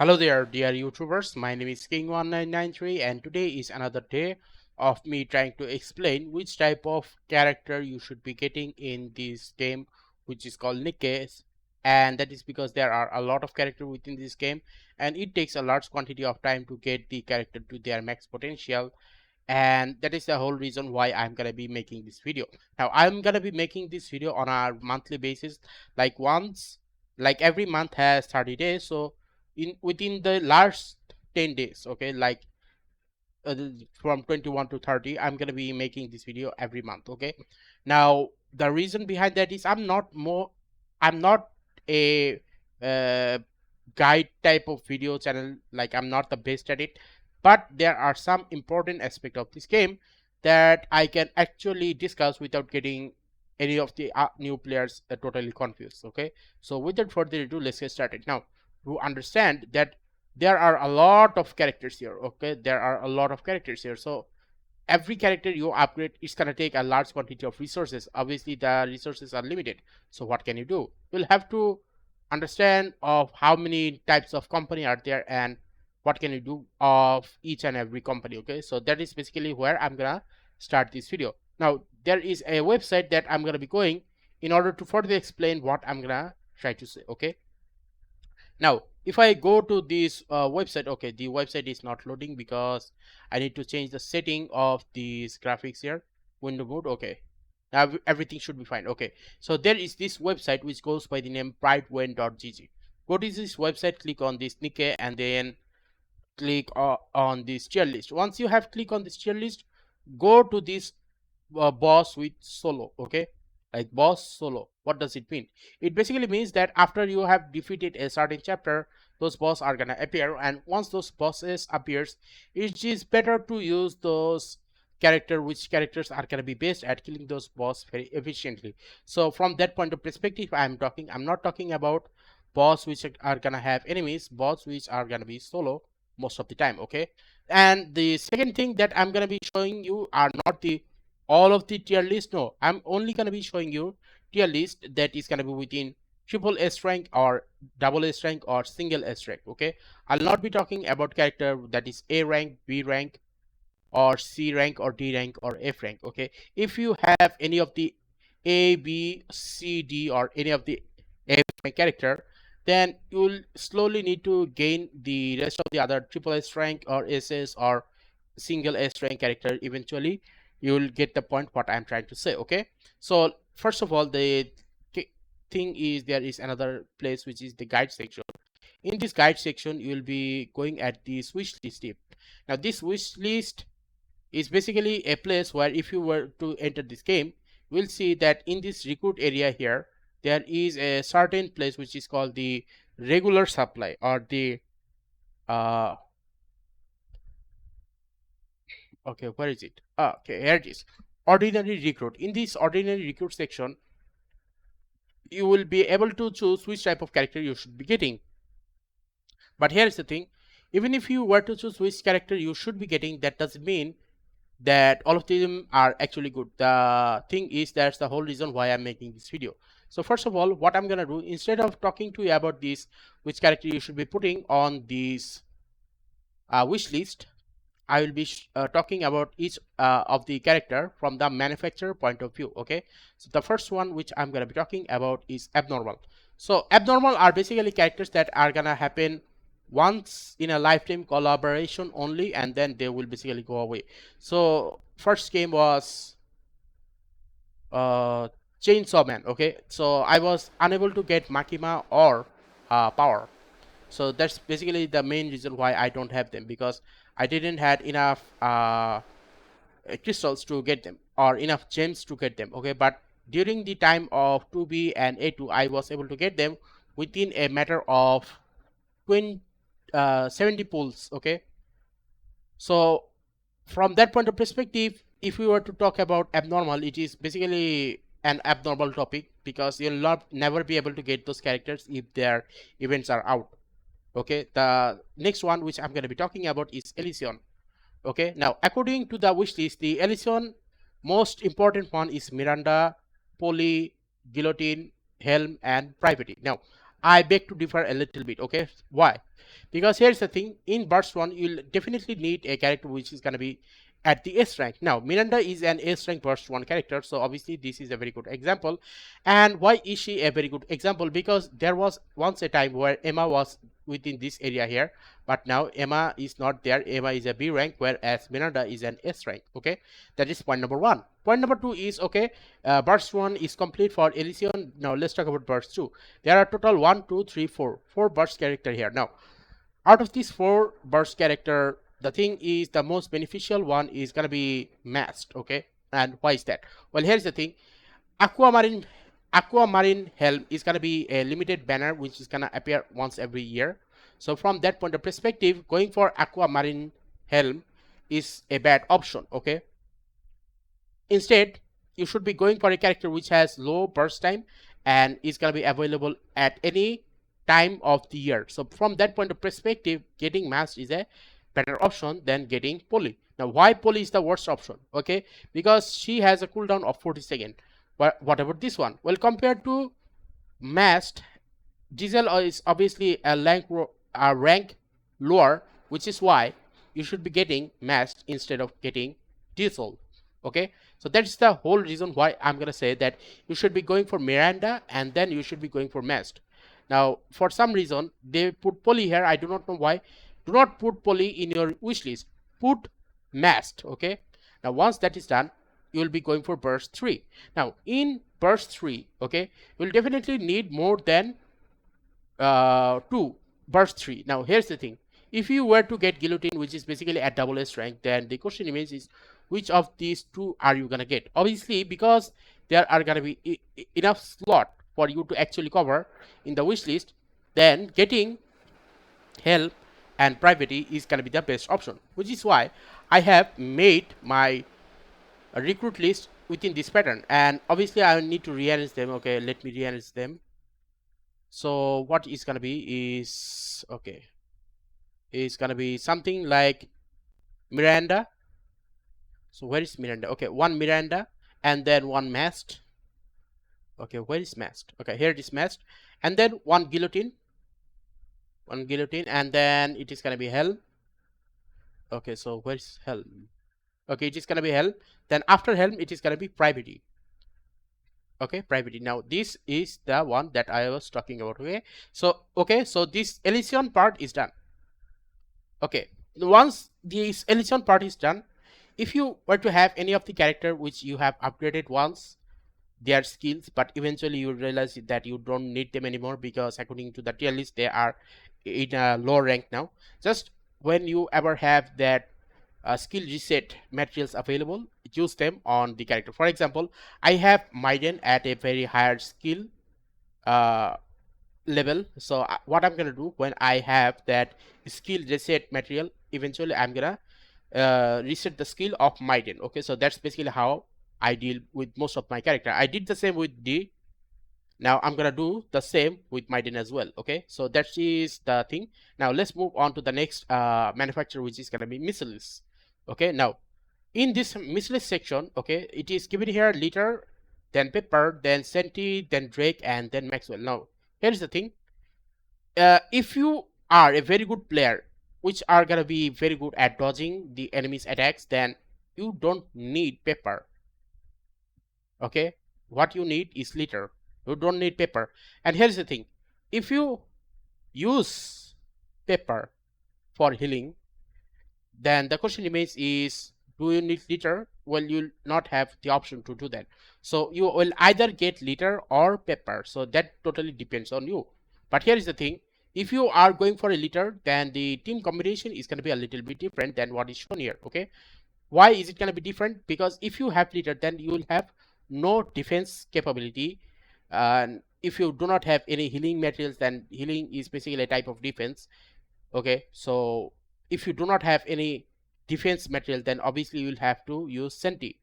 Hello there, dear YouTubers. My name is King1993, and today is another day of me trying to explain which type of character you should be getting in this game, which is called Nikke. And that is because there are a lot of characters within this game, and it takes a large quantity of time to get the character to their max potential. And that is the whole reason why I'm gonna be making this video. Now, I'm gonna be making this video on a monthly basis, like every month has 30 days. So in within the last 10 days, okay, like from 21 to 30, I'm gonna be making this video every month. Okay, now the reason behind that is I'm not a uh, guide type of video channel. Like, I'm not the best at it, but there are some important aspect of this game that I can actually discuss without getting any of the new players totally confused. Okay, so without further ado, let's get started. Now, to understand that there are a lot of characters here. Okay, there are a lot of characters here. So every character you upgrade is gonna take a large quantity of resources. Obviously the resources are limited, so what can you do? You'll have to understand of how many types of company are there and what can you do of each and every company. Okay, so that is basically where I'm gonna start this video. Now, there is a website that I'm gonna be going in order to further explain what I'm gonna try to say. Okay, now if I go to this website, okay, the website is not loading because I need to change the setting of these graphics here, window mode. Okay, now everything should be fine. Okay, so there is this website which goes by the name brightwen.gg. Go to this website, click on this Nikke, and then click on this tier list. Once you have clicked on this tier list, go to this boss with solo. Okay, like boss solo, what does it mean? It basically means that after you have defeated a certain chapter, those boss are gonna appear, and once those bosses appears, it is better to use those which characters are gonna be best at killing those boss very efficiently. So from that point of perspective, I'm not talking about boss which are gonna have enemies, boss which are gonna be solo most of the time. Okay, and the second thing that I'm gonna be showing you are not the all of the tier list. No, I'm only gonna be showing you tier list that is gonna be within triple S rank or double S rank or single S rank. Okay, I'll not be talking about character that is A rank, B rank, or C rank, or D rank, or F rank. Okay, if you have any of the A, B, C, D, or any of the F rank character, then you'll slowly need to gain the rest of the other triple S rank or SS or single S rank character. Eventually you'll get the point what I'm trying to say. Okay, so first of all, the thing is, there is another place which is the guide section. In this guide section, you will be going at this wish list tip. Now this wish list is basically a place where if you were to enter this game, you will see that in this recruit area here, there is a certain place which is called the regular supply, or the uh okay, where is it? Okay, here it is, ordinary recruit. In this ordinary recruit section, you will be able to choose which type of character you should be getting. But here is the thing, even if you were to choose which character you should be getting, that doesn't mean that all of them are actually good. The thing is, that's the whole reason why I'm making this video. So first of all, what I'm gonna do, instead of talking to you about this which character you should be putting on this wish list, I will be talking about each of the character from the manufacturer point of view. Okay, so the first one which I'm gonna be talking about is abnormal. So abnormal are basically characters that are gonna happen once in a lifetime collaboration only, and then they will basically go away. So first game was uh, Chainsaw Man. Okay, so I was unable to get Makima or Power. So that's basically the main reason why I don't have them, because I didn't had enough crystals to get them, or enough gems to get them. Okay, but during the time of 2B and A2, I was able to get them within a matter of 20, 70 pulls. Okay, so from that point of perspective, if we were to talk about abnormal, it is basically an abnormal topic, because you'll never be able to get those characters if their events are out. Okay, the next one which I'm going to be talking about is Elysion. Okay, now according to the wish list, the Elysion most important one is Miranda, Polly, Guillotine, Helm, and Private. Now I beg to differ a little bit. Okay, why? Because here's the thing: in burst 1 you'll definitely need a character which is going to be at the S rank. Now Miranda is an S rank burst 1 character, so obviously this is a very good example. And why is she a very good example? Because there was once a time where Emma was within this area here, but now Emma is not there. Emma is a B rank, whereas Miranda is an S rank. Okay, that is point number 1. Point number 2 is, okay, burst 1 is complete for Elysion. Now let's talk about burst 2. There are total 1 2 3 4 burst character here. Now out of these 4 burst character, the thing is the most beneficial one is gonna be masked. Okay, and why is that? Well, here's the thing: aquamarine helm is gonna be a limited banner which is gonna appear once every year. So from that point of perspective, going for aquamarine helm is a bad option. Okay, instead you should be going for a character which has low burst time and is gonna be available at any time of the year. So from that point of perspective, getting masked is a better option than getting poly. Now why poly is the worst option? Okay, because she has a cooldown of 40 seconds. But what about this one? Well, compared to masked, Diesel is obviously a rank lower, which is why you should be getting masked instead of getting Diesel. Okay, so that's the whole reason why I'm gonna say that you should be going for Miranda and then you should be going for masked. Now for some reason they put poly here. I do not know why. Do not put poly in your wish list. Put masked. Okay, now once that is done, you will be going for burst 3. Now in burst 3, okay, you'll definitely need more than 2 burst 3. Now here's the thing: if you were to get guillotine, which is basically at double S rank, then the question remains is which of these 2 are you gonna get? Obviously, because there are gonna be enough slot for you to actually cover in the wish list, then getting help and privacy is gonna be the best option, which is why I have made my recruit list within this pattern. And obviously I need to rearrange them. Okay, let me rearrange them. So what is gonna be is, okay, is gonna be something like Miranda. So where is Miranda? Okay, 1 Miranda and then 1 masked. Okay, where is masked? Okay, here it is masked, and then 1 guillotine, and then it is gonna be hell. Okay, so where's hell? Okay, it is gonna be hell. Then after helm it is gonna be privacy. Okay, privacy. Now this is the one that I was talking about. Okay, so this Elysion part is done. Okay, once this Elysion part is done, if you were to have any of the character which you have upgraded once their skills, but eventually you realize that you don't need them anymore because according to the tier list they are in a low rank now, just when you ever have that skill reset materials available, use them on the character. For example, I have Maiden at a very higher skill level, so what I'm gonna do when I have that skill reset material, eventually I'm gonna reset the skill of Maiden. Okay, so that's basically how I deal with most of my character. I did the same with D. Now I'm gonna do the same with Maiden as well. Okay, so that is the thing. Now let's move on to the next manufacturer, which is gonna be Miscellaneous. Okay, now in this Miscellaneous section, okay, it is given here Liter, then Pepper, then Senti, then Drake, and then Maxwell. Now here's the thing: if you are a very good player, which are gonna be very good at dodging the enemy's attacks, then you don't need Pepper. Okay, what you need is Liter. You don't need Pepper. And here's the thing: if you use Pepper for healing, then the question remains is, do you need Liter? Well, you'll not have the option to do that. So you will either get Liter or Pepper. So that totally depends on you. But here is the thing: if you are going for a Liter, then the team combination is going to be a little bit different than what is shown here. Okay, why is it going to be different? Because if you have Liter, then you will have no defense capability, and if you do not have any healing materials, then healing is basically a type of defense. Okay, so if you do not have any defense material, then obviously you will have to use Senti.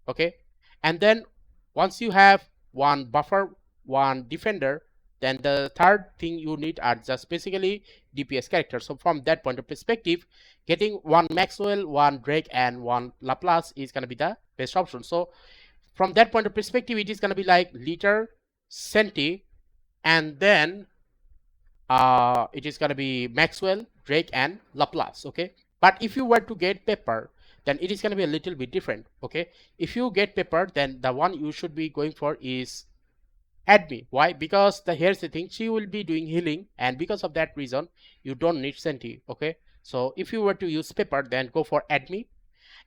Okay, and then once you have 1 buffer, 1 defender, then the third thing you need are just basically DPS characters. So from that point of perspective, getting 1 Maxwell, 1 Drake, and 1 Laplace is going to be the best option. So from that point of perspective, it is going to be like Liter, Senti, and then it is gonna be Maxwell, Drake, and Laplace. Okay, but if you were to get Pepper, then it is gonna be a little bit different. Okay, if you get Pepper, then the one you should be going for is Admi. Why? Because here's the thing, she will be doing healing, and because of that reason, you don't need Senti. Okay, so if you were to use Pepper, then go for Admi,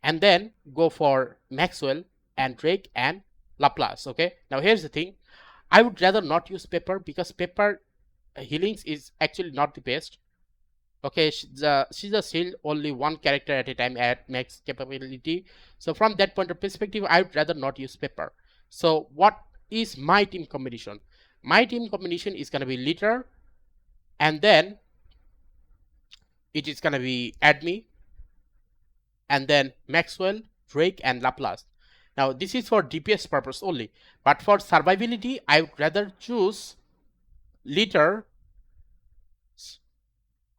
and then go for Maxwell and Drake and Laplace. Okay, now here's the thing, I would rather not use Pepper because Pepper healings is actually not the best. Okay, she's a shield only one character at a time at max capability. So from that point of perspective, I would rather not use Pepper. So what is my team combination? My team combination is gonna be Litter, and then it is gonna be Admi, and then Maxwell, Drake, and Laplace. Now this is for DPS purpose only, but for survivability, I would rather choose Litter,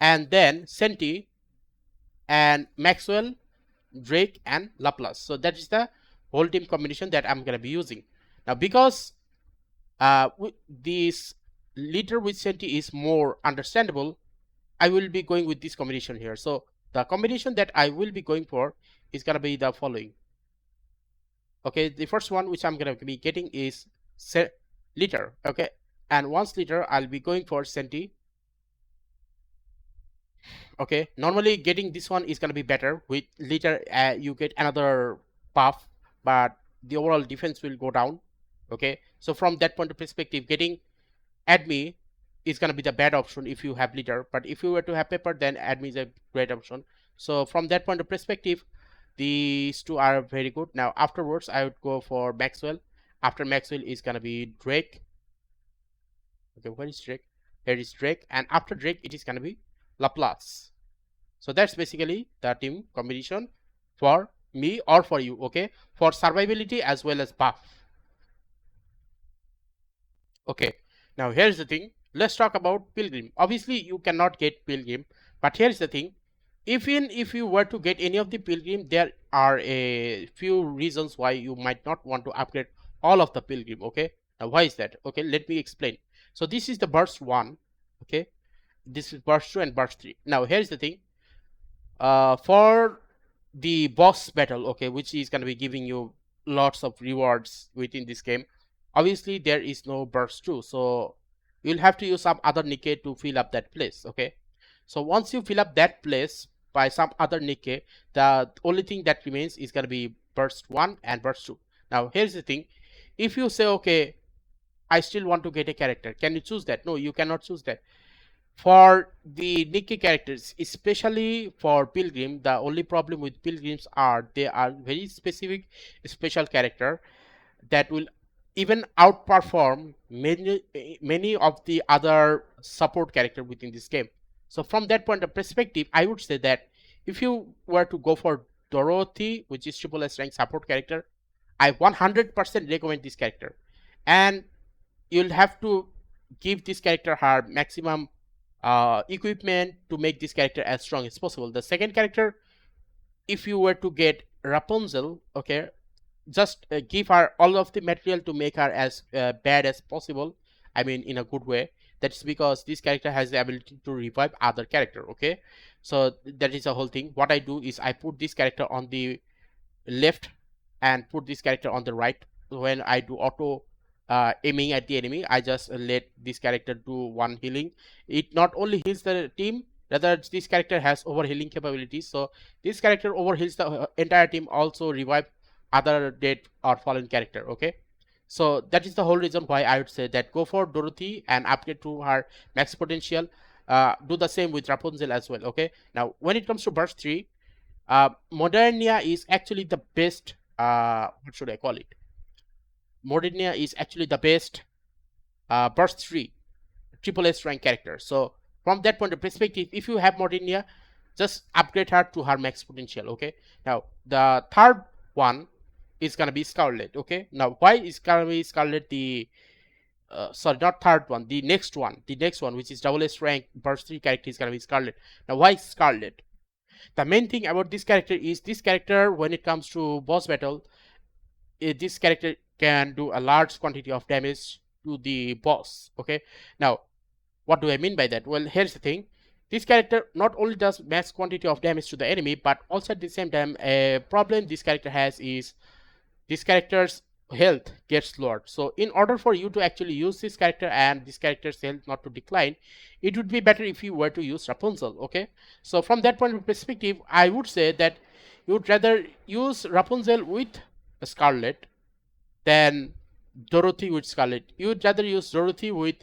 and then Senti, and Maxwell, Drake, and Laplace. So that is the whole team combination that I'm gonna be using. Now because this Litter with Senti is more understandable, I will be going with this combination here. So the combination that I will be going for is gonna be the following. Okay, the first one which I'm gonna be getting is Litter. Okay, and once Litter, I'll be going for Senti. Okay, normally getting this one is gonna be better. With Litter, you get another buff, but the overall defense will go down. Okay, so from that point of perspective, getting Admi is gonna be the bad option if you have Litter, but if you were to have Pepper, then Admi is a great option. So from that point of perspective, these two are very good. Now afterwards, I would go for Maxwell. After Maxwell is gonna be Drake. Okay, where is Drake? Here is Drake, and after Drake, it is gonna be Laplace. So that's basically the team combination for me or for you. Okay, for survivability as well as buff. Okay, now here's the thing, let's talk about Pilgrim. Obviously you cannot get Pilgrim, but here's the thing, even if you were to get any of the Pilgrim, there are a few reasons why you might not want to upgrade all of the Pilgrim. Okay, now why is that? Okay, let me explain. So this is the burst 1. Okay, this is burst 2 and burst 3. Now here's the thing, for the boss battle, okay, which is going to be giving you lots of rewards within this game, obviously there is no burst 2, so you'll have to use some other Nikke to fill up that place. Okay, so once you fill up that place by some other Nikke, the only thing that remains is going to be burst 1 and burst 2. Now here's the thing, if you say, okay, I still want to get a character, can you choose that? No, you cannot choose that. For the Nikke characters, especially for Pilgrim, the only problem with Pilgrims are they are very specific special character that will even outperform many of the other support character within this game. So from that point of perspective, I would say that if you were to go for Dorothy, which is triple S rank support character, I 100% recommend this character, and you'll have to give this character her maximum equipment to make this character as strong as possible. The second character, if you were to get Rapunzel, okay, just give her all of the material to make her as bad as possible. I mean, in a good way. That's because this character has the ability to revive other character. Okay, so that is the whole thing. What I do is I put this character on the left and put this character on the right. When I do auto aiming at the enemy, I just let this character do one healing. It not only heals the team, rather this character has over healing capabilities, so this character over heals the entire team, also revive other dead or fallen character. Okay, so that is the whole reason why I would say that go for Dorothy and upgrade to her max potential. Do the same with Rapunzel as well. Okay, now when it comes to burst 3, Modernia is actually the best, what should I call it, Modernia is actually the best burst 3 triple S rank character. So from that point of perspective, if you have Modernia, just upgrade her to her max potential. Okay, now the third one is gonna be Scarlet. Okay, now why is gonna be Scarlet the sorry, not third one, the next one, which is double S rank burst 3 character, is gonna be Scarlet. Now why Scarlet? The main thing about this character is this character, when it comes to boss battle, this character can do a large quantity of damage to the boss. Okay, now What do I mean by that? Well, here's the thing. This character not only does max quantity of damage to the enemy, but also at the same time, a problem this character has is this character's health gets lowered. So in order for you to actually use this character and this character's health not to decline, it would be better if you were to use Rapunzel. Okay, so from that point of perspective, I would say that you would rather use Rapunzel with Scarlet than Dorothy with Scarlet. You would rather use Dorothy with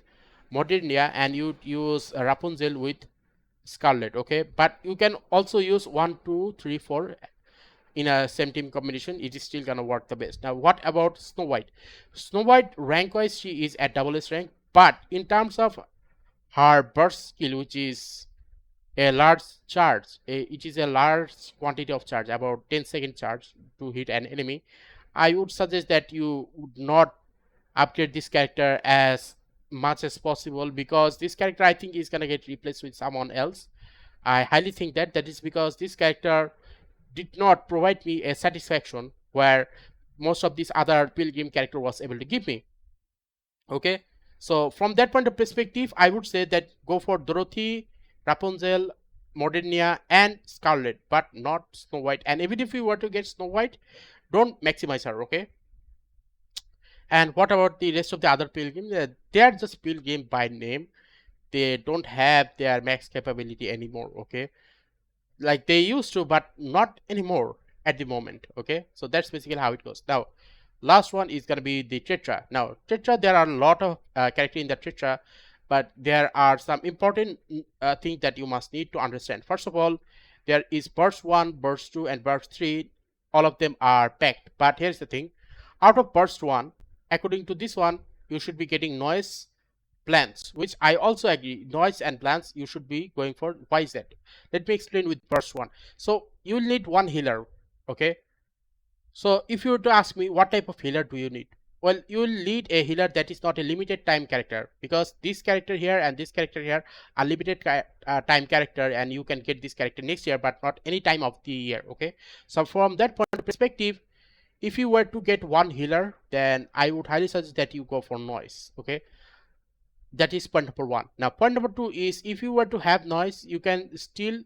Modernia and you'd use Rapunzel with Scarlet. Okay, but you can also use 1, 2, 3, 4 in a same team combination. It is still gonna work the best. Now what about Snow White? Snow White rank wise she is at double S rank, but in terms of her burst skill, which is a large charge, it is a large quantity of charge, about 10-second charge to hit an enemy. I would suggest that you would not upgrade this character as much as possible, because this character I think is gonna get replaced with someone else. I highly think that is because this character did not provide me a satisfaction where most of this other pilgrim character was able to give me. Okay, so from that point of perspective, I would say that go for Dorothy, Rapunzel, Modernia, and Scarlet, but not Snow White. And even if you were to get Snow White, don't maximize her. Okay. And what about the rest of the other pilgrims? They are just pilgrim by name. They don't have their max capability anymore. Okay, like they used to, but not anymore at the moment. Okay, so that's basically how it goes. Now last one is going to be the Tetra. Now Tetra, there are a lot of character in the Tetra, but there are some important things that you must need to understand. First of all, there is burst 1, burst 2, and burst 3. All of them are packed, but here's the thing. Out of burst 1, according to this one, you should be getting noise, plants, which I also agree. Noise and plants you should be going for. Why is that? Let me explain with burst 1. So you will need one healer. Okay, so if you were to ask me what type of healer do you need, well, you will need a healer that is not a limited time character, because this character here and this character here are limited time character, and you can get this character next year but not any time of the year. Okay, so from that point of perspective, if you were to get one healer, then I would highly suggest that you go for noise. Okay, that is point number 1. Now point number 2 is, if you were to have noise, you can still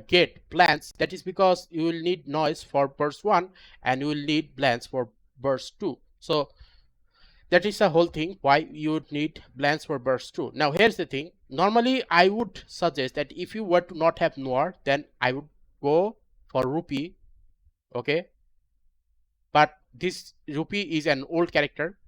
get plants. That is because you will need noise for burst 1 and you will need plants for burst 2. So that is the whole thing why you would need plants for burst 2. Now here's the thing. Normally I would suggest that if you were to not have Noir, then I would go for Rupee. Okay, but this Rupee is an old character,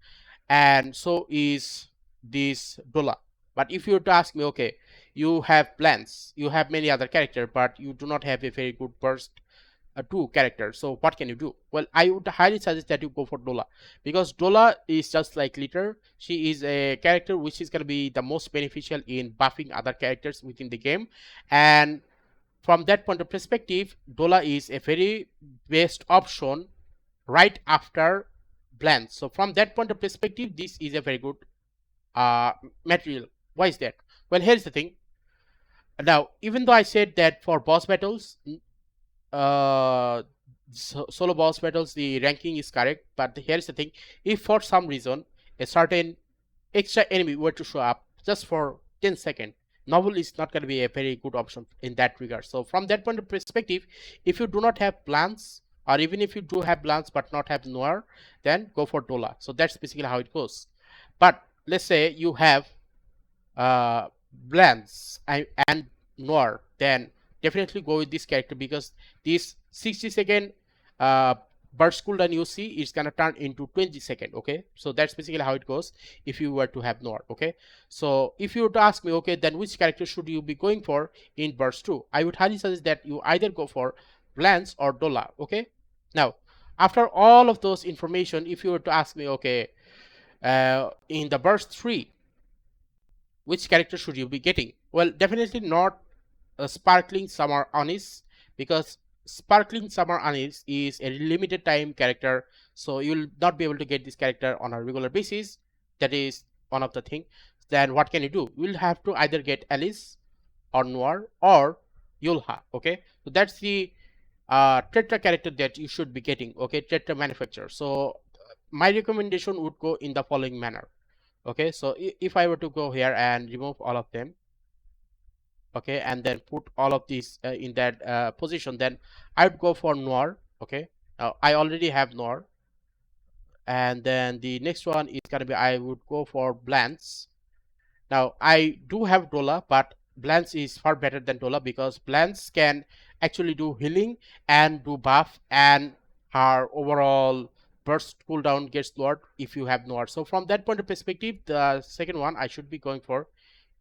and so is this Dola. But if you were to ask me, okay, you have plans, you have many other characters, but you do not have a very good burst 2 character, so what can you do? Well, I would highly suggest that you go for Dola, because Dola is just like Litter. She is a character which is going to be the most beneficial in buffing other characters within the game, and from that point of perspective, Dola is a very best option right after plans. So from that point of perspective, this is a very good material. Why is that? Well, here's the thing. Now, even though I said that for boss battles, solo boss battles, the ranking is correct, but here's the thing. If for some reason a certain extra enemy were to show up just for 10 seconds, novel is not going to be a very good option in that regard. So from that point of perspective, if you do not have plans, or even if you do have plans but not have Noir, then go for Dola. So that's basically how it goes. But let's say you have plans and Noir, then definitely go with this character, because this 60-second burst cooldown you see is gonna turn into 20-second. Okay, so that's basically how it goes if you were to have Noir. Okay, so if you were to ask me, okay, then which character should you be going for in burst 2, I would highly suggest that you either go for Lance or Dola. Okay, now after all of those information, if you were to ask me, okay, in the burst 3, which character should you be getting? Well, definitely not Sparkling Summer Anis, because Sparkling Summer Anis is a limited time character, so you'll not be able to get this character on a regular basis. That is one of the thing. Then what can you do? You'll have to either get Alice or Noir or Yulha. Okay, so that's the Tetra character that you should be getting. Okay, Tetra manufacturer. So my recommendation would go in the following manner. Okay, so if I were to go here and remove all of them, okay, and then put all of these in that position, then I would go for Noir. Okay, now I already have Noir, and then the next one is gonna be, I would go for Blance. Now I do have Dola, but Blance is far better than Dola because Blance can actually do healing and do buff, and her overall burst cooldown gets lowered if you have Noir. So from that point of perspective, the second one I should be going for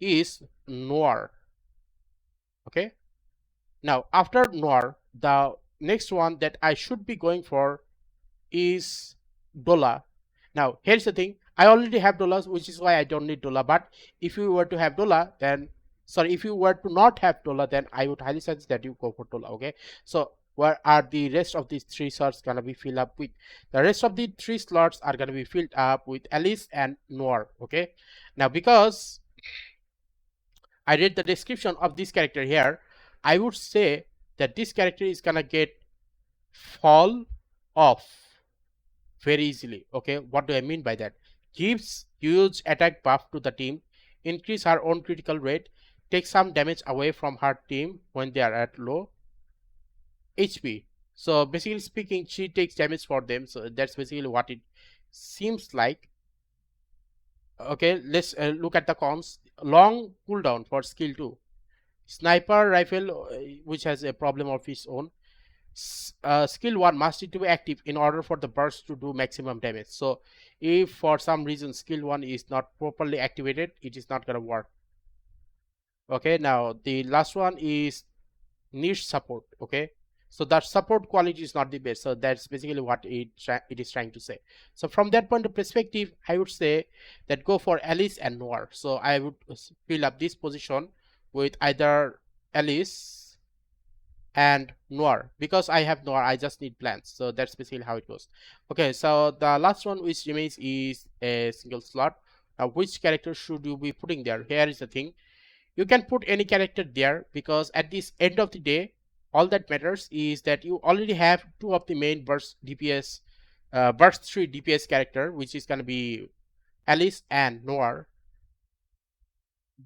is Noir. Okay. Now after Noir, the next one that I should be going for is Dola. Now here's the thing, I already have dollars, which is why I don't need dollar. But if you were to have dollar, then sorry, if you were to not have dollar, then I would highly suggest that you go for dollar. Okay, so where are the rest of these three slots gonna be filled up with? The rest of the three slots are gonna be filled up with Alice and Noir. Okay, now because I read the description of this character here, I would say that this character is gonna get fall off very easily. Okay, what do I mean by that? Gives huge attack buff to the team, increase her own critical rate, take some damage away from her team when they are at low HP. So basically speaking, she takes damage for them. So that's basically what it seems like. Okay, let's look at the cons. Long cooldown for skill 2. Sniper rifle, which has a problem of its own. Skill 1 must need to be active in order for the burst to do maximum damage. So if for some reason skill 1 is not properly activated, it is not gonna work. Okay, now the last one is niche support. Okay, so that support quality is not the best. So that's basically what it is trying to say. So from that point of perspective, I would say that go for Alice and Noir. So I would fill up this position with either Alice and Noir. Because I have Noir, I just need plants. So that's basically how it goes. Okay, so the last one which remains is a single slot. Now which character should you be putting there? Here is the thing, you can put any character there, because at this end of the day, all that matters is that you already have two of the main burst DPS, burst 3 DPS character, which is going to be Alice and Noir.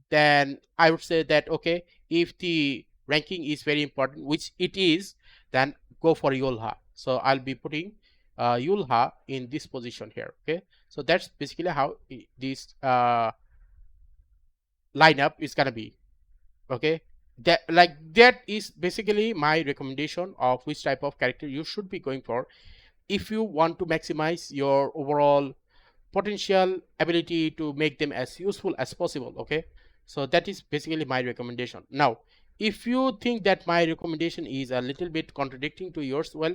Then I would say that, okay, if the ranking is very important, which it is, then go for Yulha. So I'll be putting Yulha in this position here. Okay, so that's basically how this lineup is gonna be. Okay, that is basically my recommendation of which type of character you should be going for if you want to maximize your overall potential ability to make them as useful as possible. Okay, so that is basically my recommendation. Now if you think that my recommendation is a little bit contradicting to yours, well,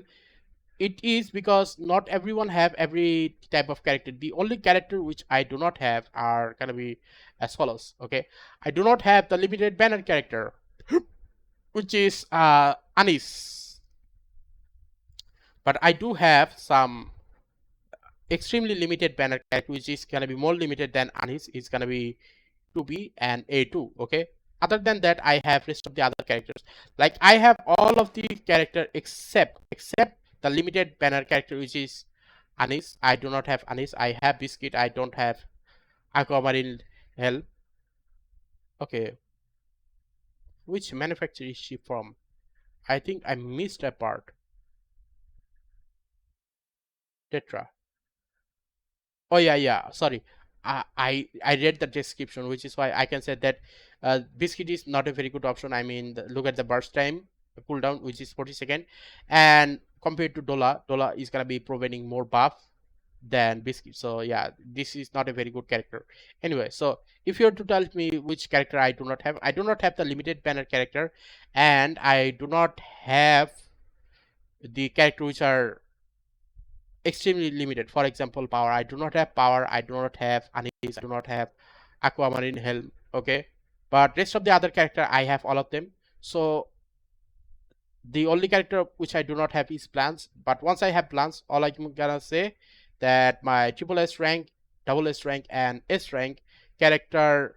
it is because not everyone have every type of character. The only character which I do not have are gonna be as follows. Okay, I do not have the limited banner character, which is Anis, but I do have some extremely limited banner character which is gonna be more limited than Anis. Is gonna be 2B and A2. Okay, other than that, I have rest of the other characters. Like I have all of the character except the limited banner character, which is Anis. I do not have Anis. I have Biscuit. I don't have Aquamarine Hell. Okay, which manufacturer is she from? I think I missed a part. Tetra. Oh yeah, yeah. Sorry, I read the description, which is why I can say that Biscuit is not a very good option. I mean, look at the burst time, the cooldown, which is 40 seconds, and compared to Dola is gonna be providing more buff than Biscuit. So yeah, this is not a very good character. Anyway, so if you were to tell me which character I do not have the limited banner character, and I do not have the character which are extremely limited. For example, power. I do not have power. I do not have Anis. I do not have Aquamarine Helm. Okay, but rest of the other character I have all of them. So the only character which I do not have is plants. But once I have plants, all I'm gonna say that my triple S rank, double S rank, and S rank character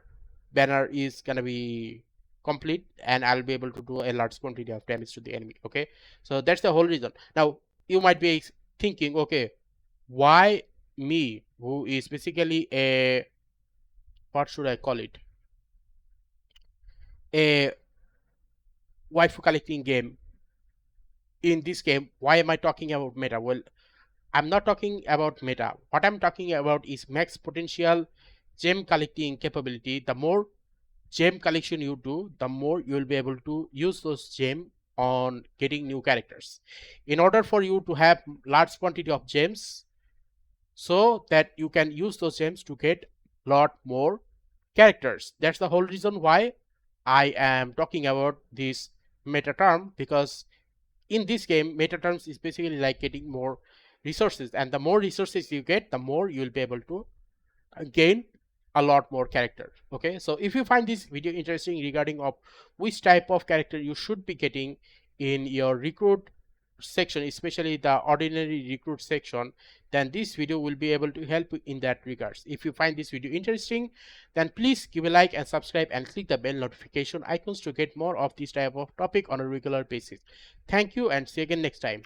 banner is gonna be complete, and I'll be able to do a large quantity of damage to the enemy. Okay, so that's the whole reason. Now you might be thinking, okay, why me, who is basically a what should I call it, a waifu collecting game. In this game, why am I talking about meta? Well, I'm not talking about meta. What I'm talking about is max potential gem collecting capability. The more gem collection you do, the more you will be able to use those gem on getting new characters. In order for you to have large quantity of gems, so that you can use those gems to get lot more characters. That's the whole reason why I am talking about this meta term, because in this game, meta terms is basically like getting more resources, and the more resources you get, the more you'll be able to gain a lot more character. Okay, so if you find this video interesting regarding of which type of character you should be getting in your recruit section, especially the ordinary recruit section, then this video will be able to help you in that regards. If you find this video interesting, then please give a like and subscribe and click the bell notification icons to get more of this type of topic on a regular basis. Thank you and see you again next time.